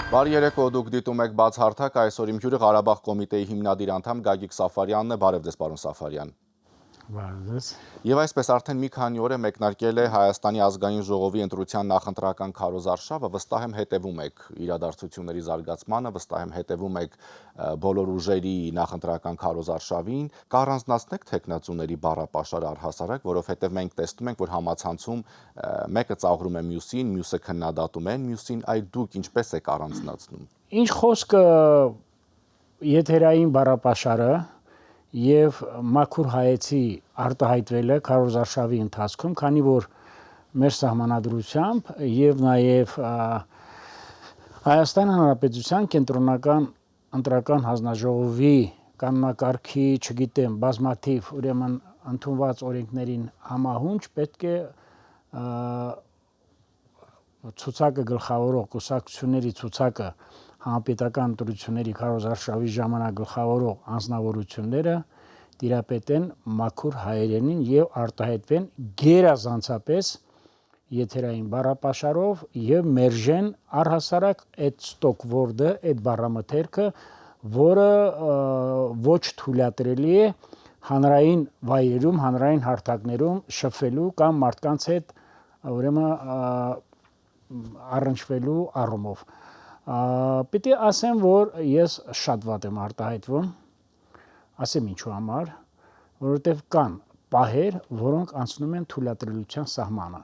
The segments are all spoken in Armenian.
Բարի երեկո, դուք դիտում եք բացհարթակ, այսօր իմ հյուրը Ղարաբաղ կոմիտեի հիմնադիր անդամ Գագիկ Սաֆարյանն է, բարև ձեզ պարոն Սաֆարյան։ Եվ այսպես արդեն մի քանի օր է մեկնարկել է Հայաստանի ազգային ժողովի ընտրության նախընտրական քարոզարշավը, վստահ եմ հետևում եք իրադարձությունների զարգացմանը, վստահ եմ հետևում եք բոլոր ուժերի նախընտրական քարոզարշավին, կառանձնացնեք թեկնածուների բառապաշարը առհասարակ, որովհետև մենք տեսնում ենք, որ համացանցում մեկը ծաղրում է մյուսին, մյուսը քննադատում են մյուսին, այլ դուք ինչպես եք առանձնացնում։ Ինչ խոսքը եթերային բառապաշարը եւ մաքուր հայեցի արտահայտվել է քարոզարշավի ընթացքում, քանի որ մեր սահմանադրությամբ եւ նաեւ Հայաստան Հանրապետության կենտրոնական ընտրական հանձնաժողովի կանոնակարգի, չգիտեմ, բազմաթիվ ուրեմն ընդունված օրենքներին համահունչ պետք է ցուցակը գլխավորող կուսակցությունների ցուցակը հանրապետական ընտրությունների քարոզարշավի ժամանակ գլխավորող անձնավորությունները տիրապետեն մաքուր հայերենին եւ արտահայտվեն գերազանցապես եթերային բառապաշարով եւ մերժեն առհասարակ այդ ստոկ word-ը, այդ բառամթերքը, որը ոչ թույլատրելի է հանրային վայրերում, հանրային հարթակներում շփվելու կամ մարդկանց հետ ուրեմն առնչվելու առումով։ Պիտի ասեմ, որ ես շատ վատ եմ արտահայտվում, ասեմ ինչու համար, որովհետև կան պահեր, որոնք անցնում են թույլատրելիության սահմանը։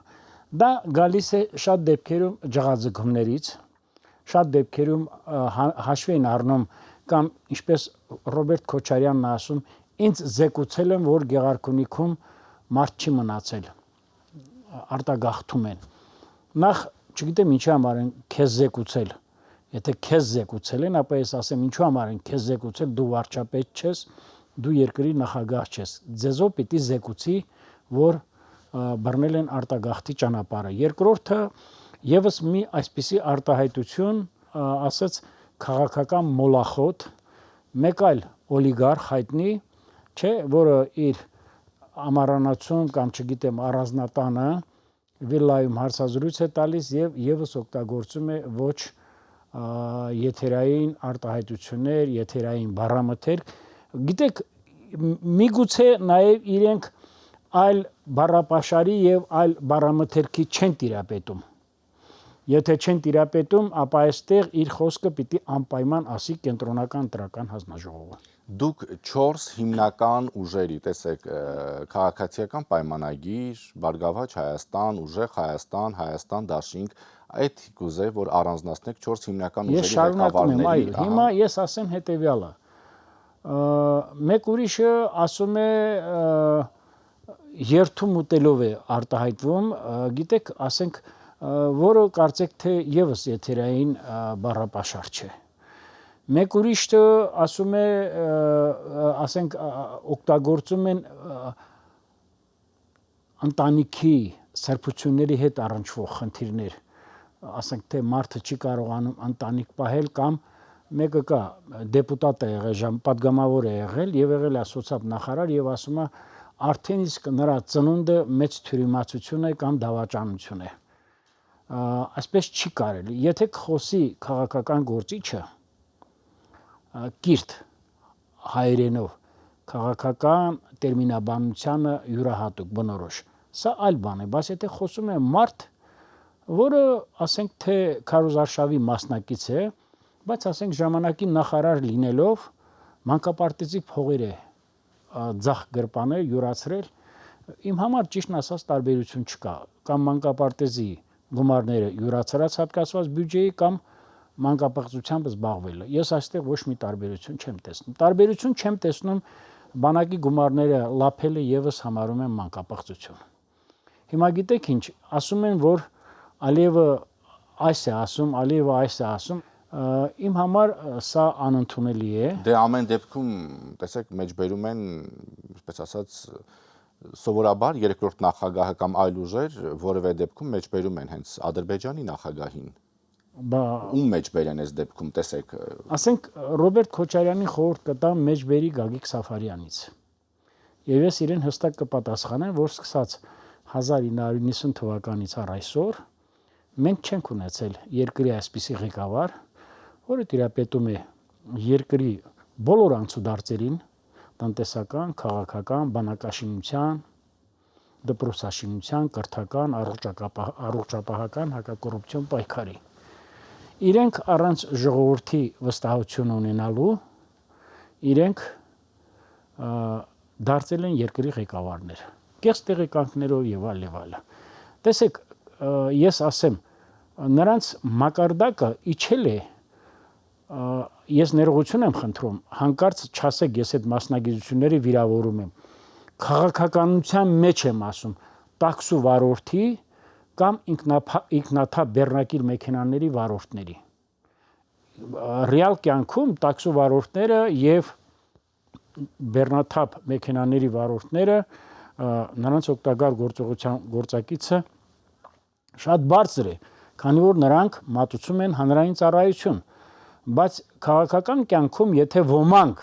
Դա գալիս է շատ դեպքերում ջղաձգումներից, շատ դեպքերում հաշվի են առնում կամ ինչպես Ռոբերտ Քոչարյանն ասում, ինձ զեկուցել են, որ Գեղարքունիքում մարդ չի մնացել, արտագաղթում են։ Նախ չգիտեմ ինչի համար են քեզ զեկուցել։ Եթե քեզ զեկուցել են, ապա ես ասեմ ինչու համար են քեզ զեկուցել, դու վարչապետ չես, դու երկրի նախագահ չես։ Ձեզով պիտի զեկուցի, որ բռնել են արտագաղթի ճանապարհը։ Երկրորդը եւս մի այսպիսի արտահայտություն, ասած քաղաքական մոլախոտ, մեկ այլ օլիգարխ հայտնի, չէ, որը իր ամառանացում կամ չգիտեմ առանձնատանը վիլայում հարցազրույց է տալիս եւ եւս օգտագործում է ոչ եթերային արտահայտություններ, եթերային բառամթերք։ Գիտեք, միգուցե նաեւ իրենք այլ բառապաշարի եւ այլ բառամթերքի չեն տիրապետում։ Եթե չեն տիրապետում, ապա այստեղ իր խոսքը պիտի անպայման ասի կենտրոնական ընտրական հանձնաժողովը։ Դուք 4 հիմնական ուժերի, տեսեք, քաղաքացիական պայմանագիր, Բարգավաճ Հայաստան, Ուժեղ Հայաստան, Հայաստան Դաշինք, այդ կուզե, որ առանձնացնեք 4 հիմնական ուժերի ղեկավարների։ Հիմա ես ասեմ հետեւյալը։ Մեկ ուրիշը ասում է երթում ուտելով է արտահայտվում, գիտեք, ասենք, որը կարծեք թե եւս եթերային բառապաշար չէ։ Մեկ ուրիշը ասում է, ասենք, օգտագործում են ընտանիքի սրբությունների հետ առնչվող խնդիրներ, ասենք թե մարդը չի կարողանում ընտանիք պահել կամ մեկը կա դեպուտատ է եղել, պատգամավոր է եղել եւ եղել է սոցիալ-նախարար եւ ասում է արդեն իսկ նրա ծնունդը մեծ թյուրիմացություն է կամ դավաճանություն է։ Այսպես չի կարելի։ Եթե խոսի քաղաքական գործիչը կիրթ հայերենով քաղաքական տերմինաբանությանը յուրահատուկ բնորոշ, սա այլ բան է, բայց եթե խոսում է մարդ, որը ասենք թե քարոզարշավի մասնակից է, բայց ասենք ժամանակի նախարար լինելով մանկապարտեզի փողեր է ձախ գրպաներ յուրացրել, իմ համար ճիշտն ասած տարբերություն չկա, կամ մանկապարտեզի գումարները յուրացրած հատկացված բյուջեի կամ մանկապղծությամբ զբաղվելը։ Ես այստեղ ոչ մի տարբերություն չեմ տեսնում։ Տարբերություն չեմ տեսնում բանակի գումարները լափելը եւս համարում եմ մանկապղծություն։ Հիմա գիտեք ինչ, ասում են, որ Ալիևը այս է ասում, Ալիևը այս է ասում, իմ համար սա անընդունելի է։ Դե ամեն դեպքում, տեսեք, մեջբերում են, այսպես ասած, սովորաբար երկրորդ նախագահը կամ այլ ուժեր որևէ դեպքում մեջբերում են հենց Ադրբեջանի նախագահին։ Ում մեջբերեն այս դեպքում, տեսեք։ Ասենք Ռոբերտ Քոչարյանին խորհուրդ կտամ մեջբերի Գագիկ Սաֆարյանից։ Եվ ես իրեն հստակ կպատասխանեմ, որ սկսած 1990 թվականից առ այսօր մենք չենք ունեցել երկրի այսպիսի ղեկավար, որը տիրապետում է երկրի բոլոր անցուդարձերին, տնտեսական, քաղաքական, բանակաշինության, դպրոցաշինության, կրթական, առողջապահական, հակակոռուպցիոն պայքարի։ Իրենք առանց ժողովրդի վստահություն ունենալու, իրենք դարձել են երկրի ղեկավարներ, կեղծ տեղեկանքներով եւ այլ եւ այլ։ Տեսեք, ես ասեմ, նրանց մակարդակը իջել է, ես ներողություն եմ խնդրում, հանկարծ չասեք, ես այդ մասնագիտությունները վիրավորում եմ։ Քաղաքականության մեջ եմ ասում, տաքսու վարորդի կամ ինքնաթափ բեռնակիր մեքենաների վարորդների։ Ռեալ կյանքում տաքսու վարորդները եւ բեռնաթափ մեքենաների վարորդները նրանց օգտակար գործողության գործակիցը շատ բարձր է, քանի որ նրանք մատուցում են հանրային ծառայություն, բայց քաղաքական կյանքում եթե ոմանք,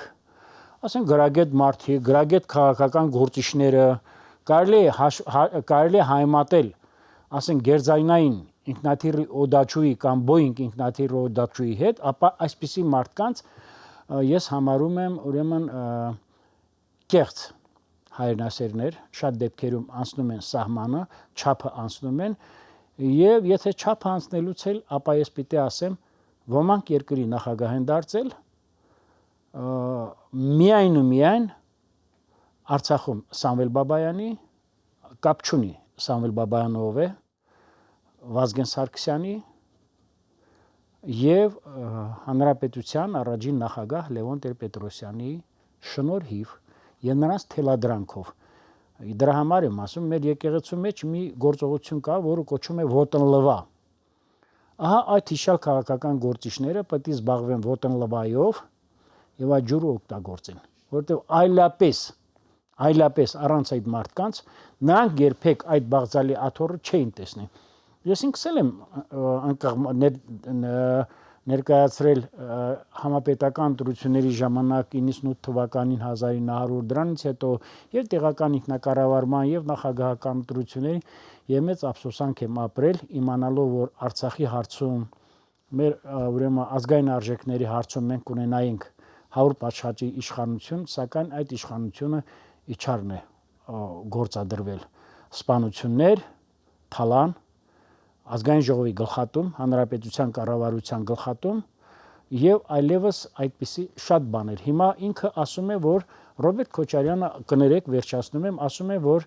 ասենք գրագետ մարդիկ, գրագետ քաղաքական գործիչները կարելի է հայմատել, ասենք գերձայնային ինքնաթիռի օդաչուի կամ Boeing ինքնաթիռի օդաչուի հետ, ապա այսպիսի մարդկանց ես համարում եմ ուրեմն կեղծ հայրենասերներ, շատ դեպքերում անցնում են սահմանը, չափը անցնում են, եւ եթե չափը անցնելուց էլ, ապա ես պիտի ասեմ, ոմանք երկրի նախագահ են դարձել, միայն ու միայն Արցախում Սամվել Բաբայանի, կապ չունի Սամվել Բաբայանը ով է, Վազգեն Սարգսյանի եւ հանրապետության առաջին նախագահ Լևոն Տեր-Պետրոսյանի շնորհիվ եւ նրանց թելադրանքով։ Դրա համար եմ ասում, մեր եկեղեցու մեջ մի գործողություն կա, որը կոչվում է ոտնլվա։ Ահա այդ հիշյալ քաղաքական գործիչները պետք է զբաղվեն ոտնլվայով եւ այդ ջուրը օգտագործեն, որովհետեւ այլապես առանց այդ մարդկանց նրանք երբեք այդ բաղձալի աթոռը չէին տեսնի։ Ես ինքս եմ ներկայացրել համապետական ընտրությունների ժամանակ 98 թվականին 1900 դրանից հետո եւ տեղական ինքնակառավարման եւ նախագահական ընտրությունների եւ մեծ ափսոսանք եմ ապրել իմանալով որ Արցախի հարցում մեր ուրեմն ազգային արժեքների հարցում մենք ունենայինք 100 պատշաճի իշխանություն, սակայն այդ իշխանությունը իջարն է գործադրվել սպանություններ, թալան, ազգային ժողովի գլխատում, հանրապետության կառավարության գլխատում եւ այլևս այդպիսի շատ բաներ։ Հիմա ինքը ասում է, որ Ռոբերտ Քոչարյանը կներեք վերջացնում եմ, ասում է, որ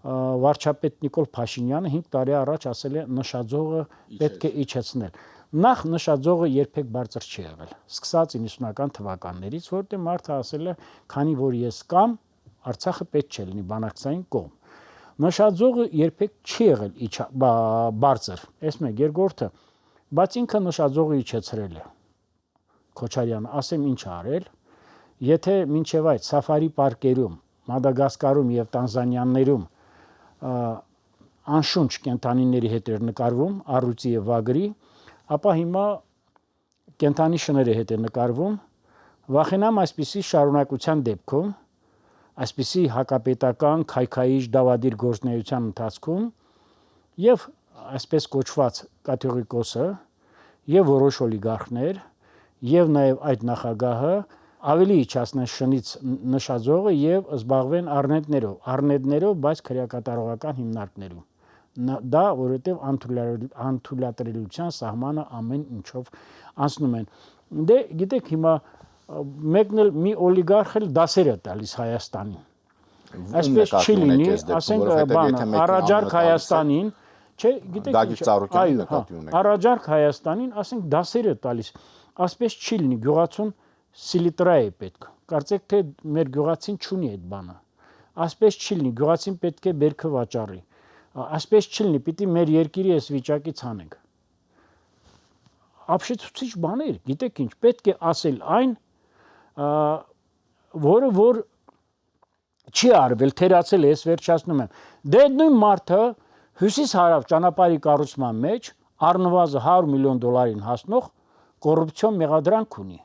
վարչապետ Նիկոլ Փաշինյանը 5 տարի առաջ ասել է նշաձողը պետք է իջեցնել։ Նախ նշաձողը երբեք բարձր չի եղել։ Սկսած 90-ական թվականներից, որտեղ մարդը ասել է, քանի որ ես կամ Արցախը պետք չէ լինի բանակցային կողմ։ Նշաձողը երբեք չի եղել բարձր, այս մեկ, երկրորդը, բայց ինքը նշաձողը իջեցրել է։ Քոչարյանը, ասեմ ինչ արել, եթե մինչև այդ սաֆարի պարկերում, Մադագասկարում եւ Տանզանիաներում անշունչ կենթանիների հետ էր նկարվում, առյուծի եւ վագրի, ապա հիմա կենթանի շների հետ է նկարվում, վախենամ այսպիսի շարունակության դեպքում, այսպիսի հակապետական քայքայիչ դավադիր գործունեության ընթացքում եւ այսպես կոչված կատեգորիկոսը եւ որոշ օլիգարխներ եւ նաեւ այդ նախագահը ավելի իջացնեն շնից նշաձողը եւ զբաղվեն առնետներով, բայց քրեակատարողական հիմնարկներով։ Դա որովհետեւ անթույլատրելիության սահմանը ամեն ինչով անցնում են։ Դե գիտեք հիմա մեկն էլ մի օլիգարխ էլ դասեր է տալիս Հայաստանին։ Այսպես չի լինի, ասենք բանը առաջարկ Հայաստանին, չէ, գիտեք Գագիկ Ծառուկյանի նկատի ունեք։ Առաջարկ Հայաստանին, ասենք դասեր է տալիս։ Ասպես չի լինի, գյուղացուն սիլիտրա է պետք։ Կարծեք թե մեր գյուղացին չունի այդ բանը։ Ասպես չի լինի, գյուղացին պետք է բերքը վաճառի։ Ասպես չի լինի, պիտի մեր երկիրի այս վիճակից հանենք։ Ապշեցուցիչ բաներ, գիտեք ինչ, պետք է ասել այն, որը որ չի արվել, թերացել է, ես վերջացնում եմ։ Դե նույն մարդը հյուսիս-հարավ ճանապարհի կառուցման մեջ առնվազն $100 միլիոն հասնող կոռուպցիոն մեղադրանք ունի։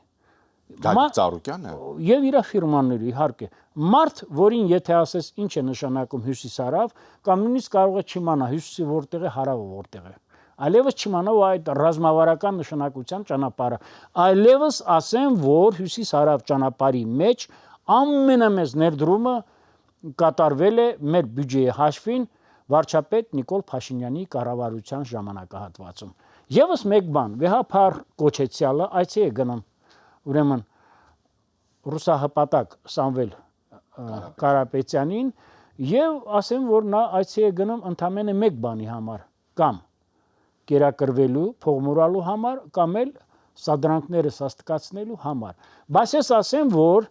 Գագիկ Ծառուկյանը եւ իր ֆիրմաները իհարկե մարդ, որին եթե ասես ինչ է նշանակում հյուսիս-հարավ, կամ նույնիսկ կարող է չիմանա հյուսիսի որտեղ է, հարավը որտեղ է։ այլևս չիմանա այդ ռազմավարական նշանակության ճանապարհը, այլևս ասեմ, որ հյուսիս-հարավ ճանապարհի մեջ ամենամեծ ներդրումը կատարվել է մեր բյուջեի հաշվին վարչապետ Նիկոլ Փաշինյանի կառավարության ժամանակահատվածում։ Եվս մեկ բան, վեհափառ կոչեցյալը այցի է գնում ուրեմն ռուսահպատակ Սամվել Կարապետյանին եւ ասեմ, որ նա այցի է գնում ընդամենը մեկ բանի համար, կամ կերակրվելու, փողմուրալու համար, կամ էլ սադրանքները սաստկացնելու համար։ Բայց ես ասեմ, որ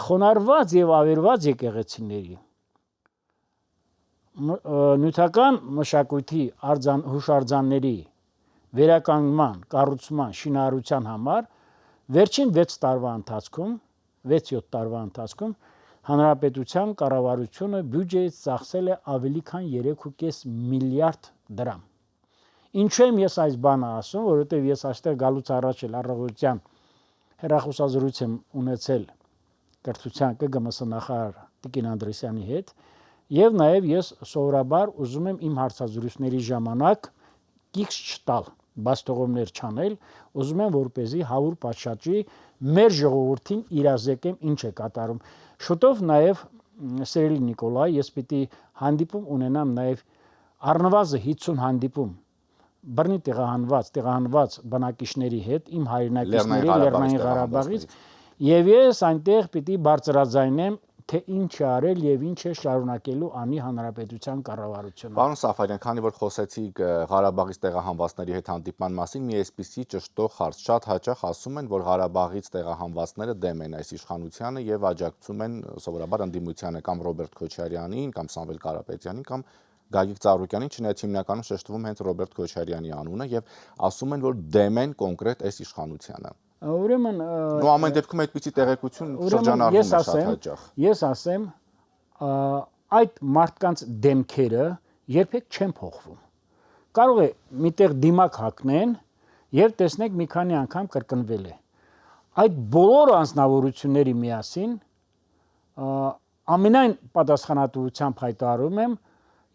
խոնարհված եւ ավերված եկեղեցիների նյութական մշակույթի հուշարձանների վերականգնման, կառուցման, շինարարության համար վերջին 6 տարվա ընթացքում, 6-7 տարվա ընթացքում հանրապետության կառավարությունը բյուջեից ծախսել է ավելի քան 3.5 միլիարդ դրամ։ Ինչու եմ ես այս բանը ասում, որովհետև ես այստեղ գալուց առաջ էլ առավոտյան հեռախոսազրույց եմ ունեցել կրթության ԿԳՄՍ նախարար Տիկին Անդրեսյանի հետ, եւ նաեւ ես սովորաբար ուզում եմ իմ հարցազրույցների ժամանակ կիքս չտալ, բաստողումներ չանել, ուզում եմ որպեսզի հավուր պատշաճի մեր ժողովրդին իրազեկեմ ինչ է կատարում։ Շուտով նաեւ սերելի Նիկոլայ, ես պիտի հանդիպում ունենամ նաեւ առնվազն 50 հանդիպում բռնի տեղահանված բնակիչների հետ, իմ հայրենակիցների Լեռնային Ղարաբաղից, եւ ես այնտեղ պիտի բարձրաձայնեմ, թե ինչ է արել եւ ինչ է շարունակելու անի հանրապետության կառավարությունը։ Պարոն Սաֆարյան, քանի որ խոսեցիք Ղարաբաղից տեղահանվածների հետ հանդիպման մասին, մի այսպիսի ճշտող հարց, շատ հաճախ ասում են, որ Ղարաբաղից տեղահանվածները դեմ են այս իշխանությանը եւ աջակցում են սովորաբար ընդդիմությանը կամ Ռոբերտ Քոչարյանին, կամ Սամվել Կարապետյանին, կամ Գագիկ Ծառուկյանին, չնայած հիմնականում շեշտվում հենց Ռոբերտ Քոչարյանի անունը եւ ասում են, որ դեմ են կոնկրետ այս իշխանությանը։ Ուրեմն ու ամեն դեպքում այդպիսի տեղեկություն շրջանառվում է շատ հաճախ։ Ես ասեմ, այդ մարդկանց դեմքերը երբեք չեն փոխվում։ Կարող է միտեղ դիմակ հագնեն եւ տեսնեք մի քանի անգամ կրկնվել է։ Այդ բոլոր անձնավորությունների միասին ամենայն պատասխանատվությամբ հայտարարում եմ,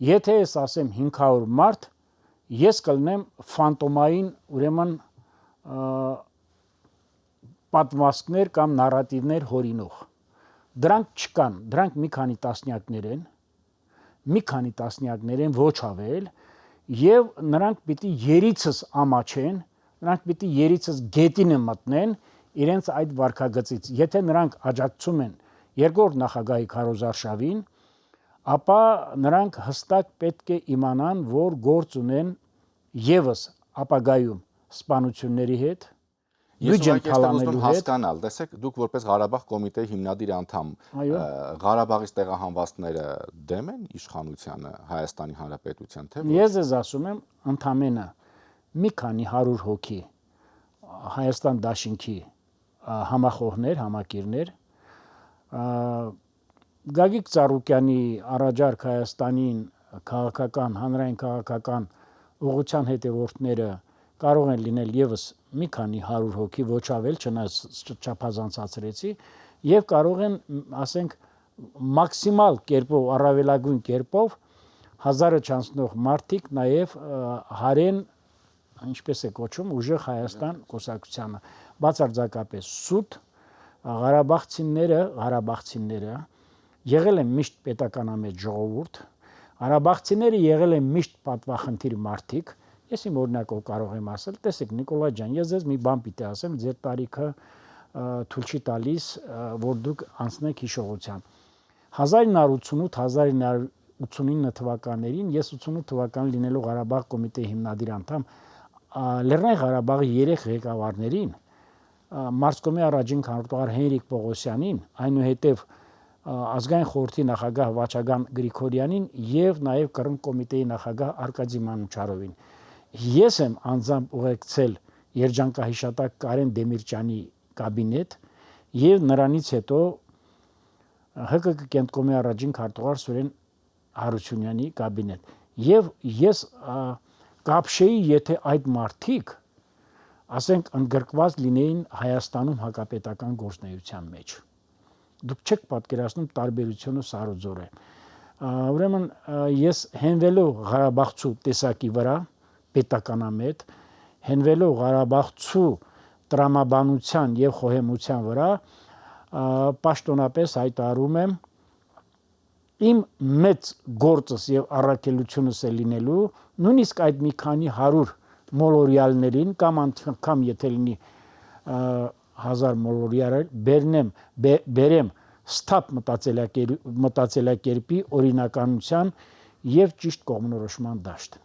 եթե ես ասեմ 500 մարդ, ես կլնեմ ֆանտոմային ուրեմն պատմվածքներ կամ նարատիվներ հորինող։ Դրանք չկան, դրանք մի քանի տասնյակներ են, ոչ ավել, եւ նրանք պիտի երիցս ամաչեն, նրանք պիտի երիցս գետին մտնեն իրենց այդ վարքագծից։ Եթե նրանք աջակցում են երկրորդ նախագահի Քարոզարշավին, ապա նրանք հստակ պետք է իմանան, որ գործ ունեն եւս ապագայում սպանությունների հետ, բյուջեն փալանելու հետ։ Հասկանալ, տեսեք, դուք որպես Ղարաբաղ կոմիտեի հիմնադիր անդամ, Ղարաբաղից տեղահանվածները դեմ են իշխանությանը, Հայաստանի Հանրապետության, թե ոչ։ Ես ասում եմ, ընդամենը մի քանի 100 հոգի Հայաստան Դաշինքի համախոհներ, համակիրներ, Գագիկ Ծառուկյանի առաջարկ Հայաստանին քաղաքական, հանրային քաղաքական ուղղության հետևորդները կարող են լինել եւս մի քանի 100 հոգի, ոչ ավել, չնայած չափազանցացրեցի, եւ կարող են, ասենք, մաքսիմալ կերպով, առավելագույն կերպով 1000-ը չանցնող մարդիկ նաեւ հարեն, ինչպես է կոչվում, ուժեղ Հայաստան կուսակցությանը, բացարձակապես սուտ Ղարաբաղցիները եղել են միշտ պետականամետ ժողովուրդ, Ղարաբաղցիները եղել են միշտ պատվախնդիր մարդիկ։ Ես իմ օրինակով կարող եմ ասել, տեսեք Նիկոլայ ջան, ես ձեզ մի բան պիտի ասեմ, ձեր տարիքը թույլ չի տալիս, որ դուք անցնեք հիշողության։ 1988-1989 թվականներին, ես 88 թվականին լինելով Ղարաբաղ կոմիտեի հիմնադիր անդամ, Լեռնային Ղարաբաղի 3 ղեկավարներին, Մարզկոմի առաջին քարտուղար Հենրիկ Պողոսյանին, այնուհետև ազգային խորհրդի նախագահ Վաչագան Գրիգորյանին եւ նաեւ Կրմ կոմիտեի նախագահ Արկադի Մանուչարովին։ Ես եմ անձամբ ուղեկցել երջանկահիշատակ Կարեն Դեմիրճյանի կաբինետ եւ նրանից հետո ՀԿԿ կենտկոմի առաջին քարտուղար Սուրեն Հարությունյանի կաբինետ։ Եվ ես կապշեի, եթե այդ մարդիկ, ասենք, ընդգրկված լինեին Հայաստանում հակապետական գործունեության մեջ։ Դուք չեք պատկերացնում տարբերությունը սարոձոր է։ Ուրեմն ես հենվելով Ղարաբաղցու տեսակի վրա, պետականամետ, հենվելով Ղարաբաղցու տրամաբանության եւ խոհեմության վրա, պաշտոնապես հայտարարում եմ իմ մեծ գործս եւ առաքելությունս է լինելու նույնիսկ այդ մի քանի 100 մոլորյալներին կամ անգամ եթե լինի 1000 մոլորյալ բերեմ ստապ մտածելակերպի օրինականության եւ ճիշտ կողմնորոշման դաշտ։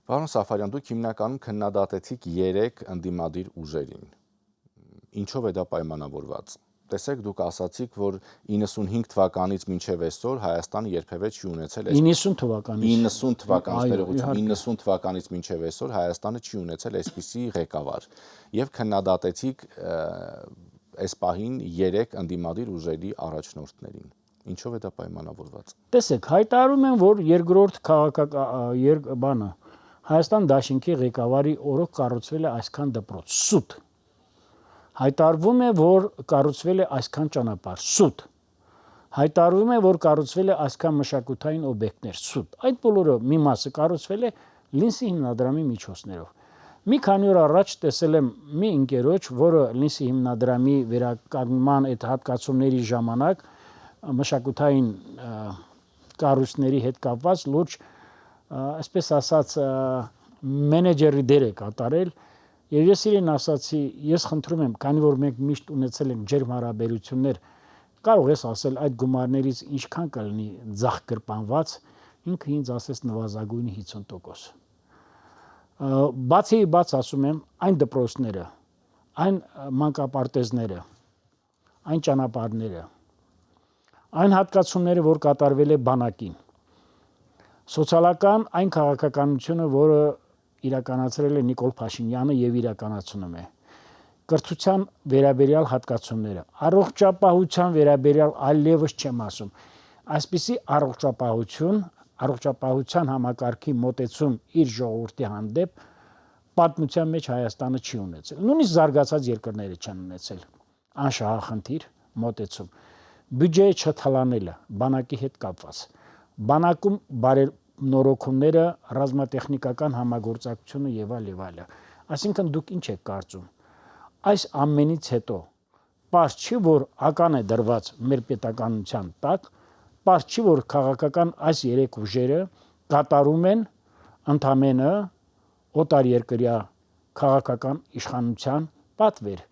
Պարոն Սաֆարյան, դուք հիմնականում քննադատեցիք 3 ընդդիմադիր ուժերին։ Ինչով է դա պայմանավորված։ Տեսեք, դուք ասացիք, որ 95 թվականից մինչև այսօր Հայաստանը երբևէ չի ունեցել 90 թվականից 90 թվականից մինչև այսօր Հայաստանը չի ունեցել այսպիսի ղեկավար։ Եվ քննադատեցիք այս պահին 3 ընդդիմադիր ուժերի առաջնորդներին։ Ինչով է դա պայմանավորված։ Տեսեք, հայտարարում են, որ երկրորդ բանը Հայաստան դաշինքի ղեկավարի օրոք կառուցվել է այսքան դպրոց, սուտ։ Հայտարարվում է, որ կառուցվել է այսքան ճանապարհ, սուտ։ Հայտարարվում է, որ կառուցվել է այսքան մշակութային օբյեկտներ, սուտ։ Այդ բոլորը մի մասը կառուցվել է Լինսի հիմնադրամի միջոցներով։ Մի քանի օր առաջ տեսել եմ մի ընկերոջ, որը Լինսի հիմնադրամի վերականգնման այդ հատկացումների ժամանակ մշակութային կառույցների հետ կապված լուրջ, այսպես ասած, մենեջերի դեր է կատարել, եւ ես իրեն ասացի, ես խնդրում եմ, քանի որ մենք միշտ ունեցել ենք ջերմ հարաբերություններ, կարող ես ասել այդ գումարներից ինչքան կլինի ձախ գրպանված, ինքը ինձ ասեց նվազագույնի 50%։ Բացի բաց ասում եմ, այն դպրոցները, այն մանկապարտեզները, այն ճանապարհները, այն հատկացումները, որ կատարվել է բանակին, սոցիալական այն քաղաքականությունը, որը իրականացրել է Նիկոլ Փաշինյանը եւ իրականացնում է, կրթության վերաբերյալ հատկացումները, առողջապահության վերաբերյալ այլևս չեմ ասում, այսպիսի առողջապահության համակարգի մոտեցում իր ժողովրդի հանդեպ պատմության մեջ Հայաստանը չի ունեցել, նույնիսկ զարգացած երկրները չեն ունեցել, անշահախնդիր մոտեցում, բյուջեի չթալանելը, բանակի հետ կապված, բանակում բարենորոգումները, ռազմատեխնիկական համագործակցությունը եւ այլը։ Այսինքն դուք ինչ եք կարծում։ Այս ամենից հետո պարզ չի, որ ական է դրված մեր պետականության տակ, պարզ չի, որ քաղաքական այս 3 ուժերը կատարում են ընդամենը օտարերկրյա քաղաքական իշխանության պատվեր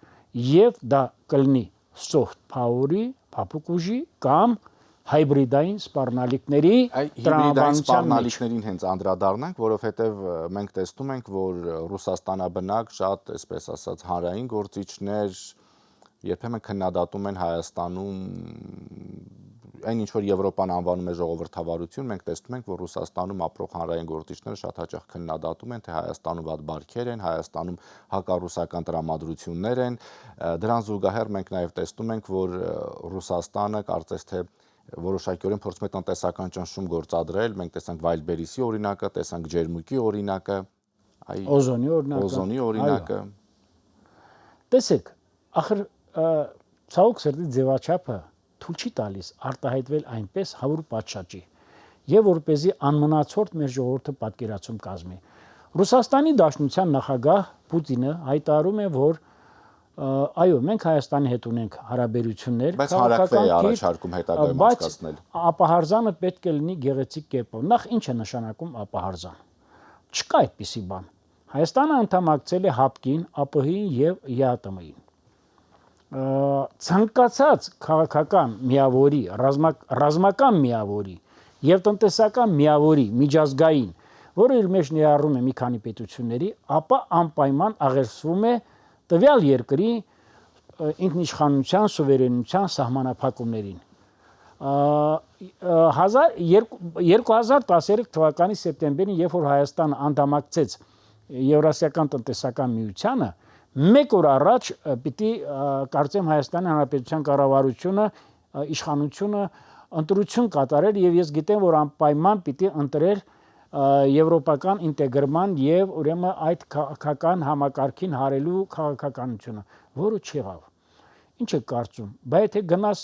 եւ դա կլինի soft power-ի, փափուկ ուժի կամ հայբրիդային սպառնալիքների սպառնալիքներին հենց անդրադառնանք, որովհետև մենք տեսնում ենք, որ Ռուսաստանաբնակ շատ, այսպես ասած, հանրային գործիչներ երբեմն քննադատում են Հայաստանում այն ինչ որ Եվրոպան անվանում է ժողովրդավարություն, մենք տեսնում ենք, որ Ռուսաստանում ապրող հանրային գործիչները շատ հաճախ քննադատում են, թե Հայաստանում վատ բարքեր են, Հայաստանում հակառուսական տրամադրություններ են, դրան զուգահեռ մենք նաև տեսնում ենք, որ Ռուսաստանը կարծես թե որոշակիորեն փորձում է տնտեսական ճնշում գործադրել, մենք տեսանք Վայլբերիսի օրինակը, տեսանք Ջերմուկի օրինակը, Օզոնի օրինակը։ Տեսեք, ախր ցավոք սրտի ձևաչափը թույլ չի տալիս արտահայտվել այնպես հավուր պատշաճի եւ որպեսզի անմնացորդ մեր ժողովուրդը պատկերացում կազմի։ Ռուսաստանի Դաշնության նախագահ Պուտինը հայտարարում է, որ այո, մենք Հայաստանի հետ ունենք հարաբերություններ, բայց հարակվե է առաջարկում հետագայում անցկացնել։ Ապահարզանը պետք է լինի գեղեցիկ կերպով։ Նախ ինչ է նշանակում ապահարզան։ Չկա այդպիսի բան։ Հայաստանը անդամակցել է ՀԱՊԿ-ին, ԱՊՀ-ին եւ ԵԱՏՄ-ին։ Ցանկացած քաղաքական միավորի, ռազմական միավորի եւ տնտեսական միավորի միջազգային, որը իր մեջ ներառում է մի քանի պետությունների, ապա անպայման աղերսվում է տվյալ երկրի ինքնիշխանության, սուվերենության սահմանափակումներին։ 2013 թվականի սեպտեմբերին, երբ որ Հայաստանը անդամակցեց Եվրասիական տնտեսական միությանը, մեկ օր առաջ պիտի կարծեմ Հայաստանի Հանրապետության կառավարությունը, իշխանությունը ընտրություն կատարեր եւ ես գիտեմ, որ անպայման պիտի ընտրեր եվրոպական ինտեգրման եւ ուրեմն այդ քաղաքական համակարգին հարելու քաղաքականությունը, որը չեղավ։ Ինչ է կարծում, բայց եթե գնաս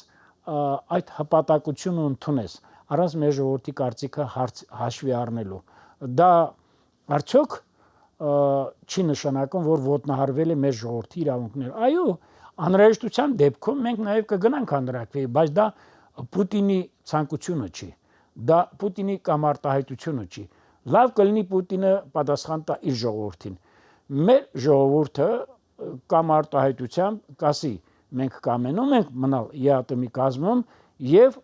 այդ հպատակությունը ընդունես, առանց մեր ժողովրդի կարծիքը հաշվի առնելու, դա Արդյոք չի նշանակում, որ ոտնահարվել է մեր ժողովրդի իրավունքները։ Այո, անհրաժեշտության դեպքում մենք նաև կգնանք հանրակրվեի, բայց դա Պուտինի ցանկությունը չի։ Դա Պուտինի կամ արտահայտությունը չի։ Լավ կլինի Պուտինը պատասխան տա իր ժողովրդին։ Մեր ժողովուրդը կամ արտահայտությամբ կասի մենք կամենում ենք մնալ ԵԱՏՄ-ի կազմում եւ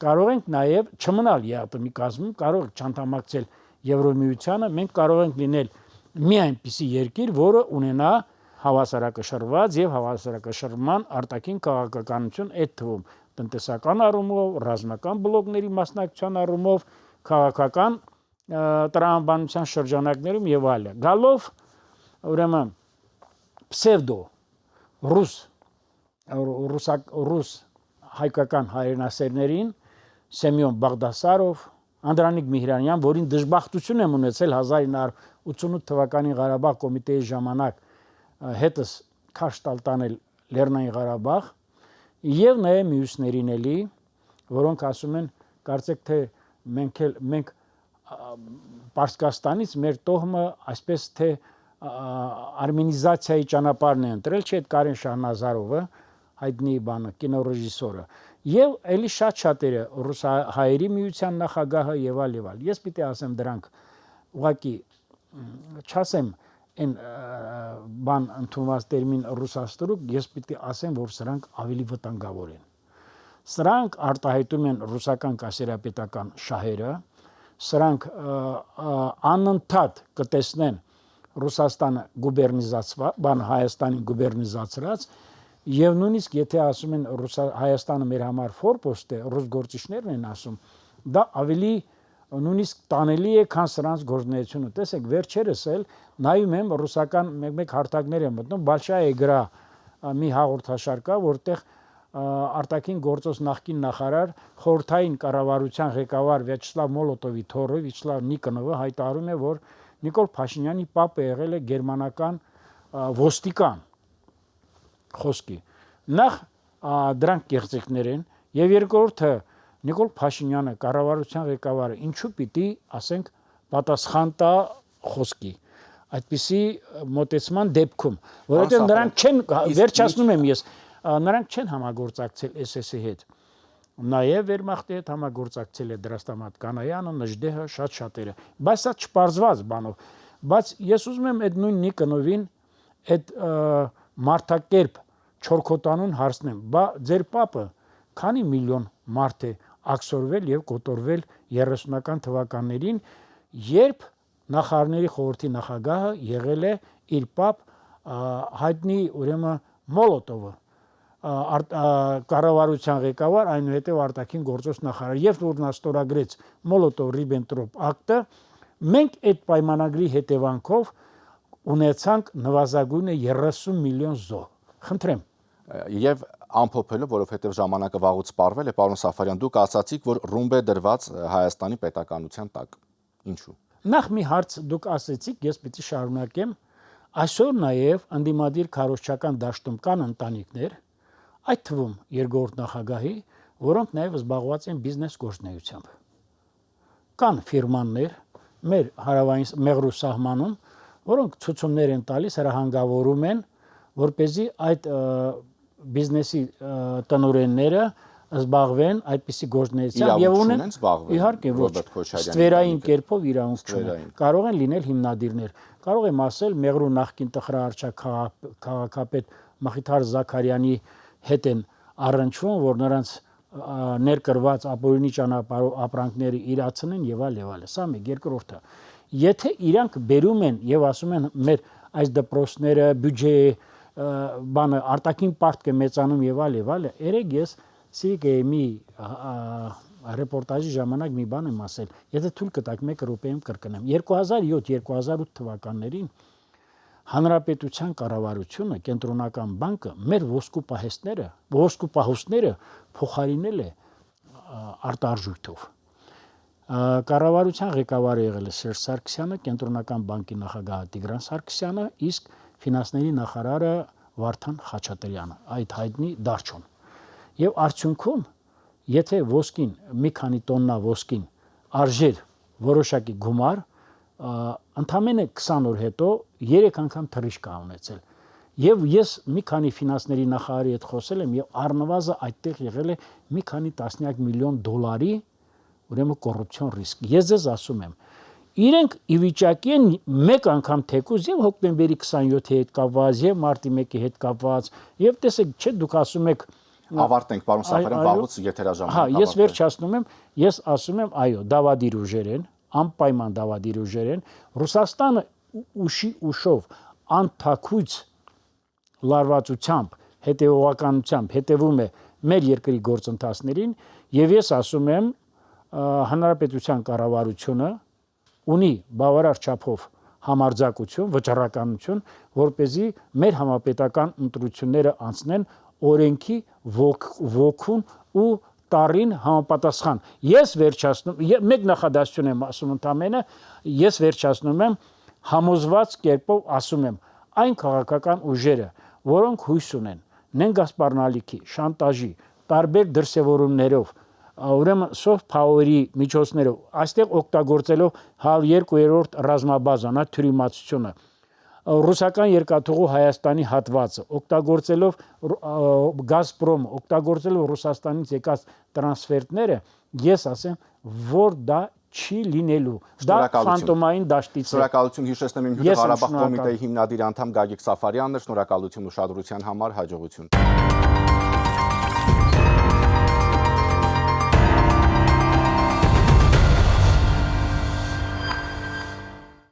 կարող ենք նաեւ չմնալ ԵԱՏՄ-ի կազմում, կարող ենք չանդամակցել Եվրոմիությանը, մենք կարող ենք լինել մի այնպիսի երկիր, որը ունենա հավասարակշռված եւ հավասարակշռման արտաքին քաղաքականություն, այդ թվում տնտեսական առումով, ռազմական բլոկների մասնակցության առումով, քաղաքական տրամաբանության շրջանակներում եւ այլն։ Գալով ուրեմն պսևդո ռուս հայկական հայրենասերներին Սեմյոն Բաղդասարով, Անդրանիկ Միհրանյան, որին դժբախտություն եմ ունեցել 1988 թվականի Ղարաբաղ կոմիտեի ժամանակ հետս քաշ տանել Լեռնային Ղարաբաղ, եւ նաեւ մյուսներին էլի, որոնք ասում են, կարծեք թե մենք Պարսկաստանից մեր տոհմը այսպես թե արմենիզացիայի ճանապարհն է ընտրել, չէ՞ այդ Կարեն Շահնազարովը, հայտնի բանը, կինոռեժիսորը, եւ էլի շատ-շատերը ռուս հայերի միության նախագահը եւ այլ եւ այլ։ Ես պիտի ասեմ դրանք ուղղակի չասեմ այն բան ընդունված տերմին ռուսաստրուկ, ես պիտի ասեմ, որ սրանք ավելի վտանգավոր են։ Սրանք արտահայտում են ռուսական կասերապետական շահերը, սրանք անընդհատ կտեսնեն Ռուսաստանը գուբերնիզացված, բան Հայաստանին գուբերնիզացրած, եւ նույնիսկ եթե ասում են Հայաստանը մեր համար ֆորպոստ է, ռուս գործիչներն են ասում, դա ավելի նույնիսկ տանելի է, քան սրանց գործունեությունը։ Տեսեք, վերջերս էլ նայում եմ ռուսական մեկ հարթակներ եմ մտնում, Բալշայե գրա մի հաղորդաշար կա, որտեղ արտաքին գործոս նախկին նախարար խորհրդային կառավարության ղեկավար Վյաչեսլավ Մոլոտովի թոռը Վյաչեսլավ Նիկոնովը հայտարարում է, որ Նիկոլ Փաշինյանի պապը եղել է գերմանական ոստիկան խոսքի։ Նախ դրանք կեղծիքներ են, եւ երկրորդը Նիկոլ Փաշինյանը կառավարության ղեկավարը ինչու պիտի ասենք պատասխան տա խոսքի այդպիսի մոտեցման դեպքում, որովհետեւ նրանք չեն վերջացնում եմ ես, նրանք չեն համագործակցել SS-ի հետ, նաեւ Վերմախտի հետ համագործակցել է Դրաստամատ Կանայանը, Նժդեհը, շատ-շատերը, բայց սա չպարզված բանով, բայց ես ուզում եմ այդ նույն Նիկոնովին այդ մարդակերպ չորքոտանուն հարցնեմ, բա ձեր պապը քանի միլիոն մարդ է աքսորվել եւ կոտորվել 30-ական թվականներին, երբ նախարարների խորհրդի նախագահը եղել է իր պապ հայտնի ուրեմն Մոլոտովը, կառավարության ղեկավար, այնուհետև արտաքին գործոս նախարար, եւ որ նա ստորագրեց Մոլոտով-Ռիբենտրոպ ակտը, մենք այդ պայմանագրի հետևանքով ունեցանք նվազագույնը 30 միլիոն զոհ։ Խնդրեմ։ Եվ ամփոփելով, որովհետև ժամանակը վաղուց սպառվել է, պարոն Սաֆարյան, դուք ասացիք, որ ռումբ է դրված Հայաստանի պետականության տակ։ Ինչու՞։ Նախ մի հարց դուք ասեցիք, ես պիտի շարունակեմ, այսօր նաև ընդդիմադիր քարոզչական դաշտում կան ընտանիքներ, այդ թվում երկրորդ նախագահի, որոնք նաև զբաղված են բիզնես գործունեությամբ։ Կան ֆիրմաներ մեր հարավային մեղրու սահմանում, որոնք ցուցումներ են տալիս, հրահանգավորում են, որպեսզի այդ բիզնեսի տնօրենները զբաղվեն այդպիսի գործունեությամբ եւ ունեն իհարկե ոչ ստվերային կերպով իրավունք չունեն, կարող են լինել հիմնադիրներ, կարող եմ ասել Մեղրու նախկին տխրահարչակ քաղաքապետ Մխիթար Զաքարյանի հետ են առնչվում, որ նրանց ներկրված ապօրինի ճանապարհով ապրանքները իրացնեն եւ այլ եւ այլ։ Սա մեկ, երկրորդը, եթե իրանք բերում են եւ ասում են մեր այս դպրոցները բյուջե բանը արտաքին պարտք է մեծանում եւ այլ, երեք ես սիրիկ մի ռեպորտաժի ժամանակ մի բան եմ ասել, եթե թույլ կտաք 1 րոպեում կրկնեմ, 2007-2008 թվականներին Հանրապետության կառավարությունը, կենտրոնական բանկը մեր ոսկու պահուստները փոխարինել է արտարժույթով։ Կառավարության ղեկավարը եղել է Սերժ Սարգսյանը, կենտրոնական բանկի նախագահը Տիգրան Սարգսյանը, իսկ ֆինանսների նախարարը Վարդան Խաչատրյանը, այդ հայտնի Դարչոն։ Եվ արդյունքում, եթե ոսկին մի քանի տոննա ոսկին արժեր որոշակի գումար, ընդամենը 20 օր հետո 3 անգամ թռիչք կա ունեցել։ Եվ ես մի քանի ֆինանսների նախարարի հետ խոսել եմ եւ առնվազն այդտեղ եղել է մի քանի տասնյակ միլիոն դոլարի ուրեմն կոռուպցիոն ռիսկ։ Ես ձեզ ասում եմ, իրենք ի վիճակի են մեկ անգամ թեկուզ եւ հոկտեմբերի 27-ի հետ կապված եւ մարտի 1-ի հետ կապված եւ տեսեք, չէ, դուք ասում եք ավարտենք, պարոն Սաֆարյան, վաղուց եթերաժամը։ Հա, ես վերջացնում եմ, ես ասում եմ, այո, դավադիր ուժեր են, անպայման դավադիր ուժեր են, Ռուսաստանը ուշի ուշով անթաքույց լարվածությամբ, հետևողականությամբ հետևում է մեր երկրի գործընթացներին եւ ես ասում եմ հանրապետության կառավարությունը ունի բավարար չափով համարձակություն, վճռականություն, որպեսզի մեր համապետական ընտրությունները անցնեն օրենքի ոգուն ու տարին համապատասխան։ Ես վերջացնում, մեկ նախադասություն եմ ասում ընդամենը, ես վերջացնում եմ համոզված կերպով ասում եմ, այն քաղաքական ուժերը, որոնք հույս ունեն նենգասպառնալիքի, շանտաժի, տարբեր դրսևորումներով, ուրեմն soft power-ի միջոցներով, այստեղ օգտագործելով 102-րդ ռազմաբազան, թյուրիմացությունը, ռուսական երկաթուղու Հայաստանի հատվածը, օգտագործելով Գազպրոմ, օգտագործելով Ռուսաստանից եկած տրանսֆերտները, ես ասեմ, որ դա չի լինելու։ Դա ֆանտոմային դաշտից է։ Շնորհակալություն, հիշեցնեմ իմ հյուրը Ղարաբաղ կոմիտեի հիմնադիր անդամ Գագիկ Սաֆարյանն է, շնորհակալություն ուշադրության համար, հաջողություն։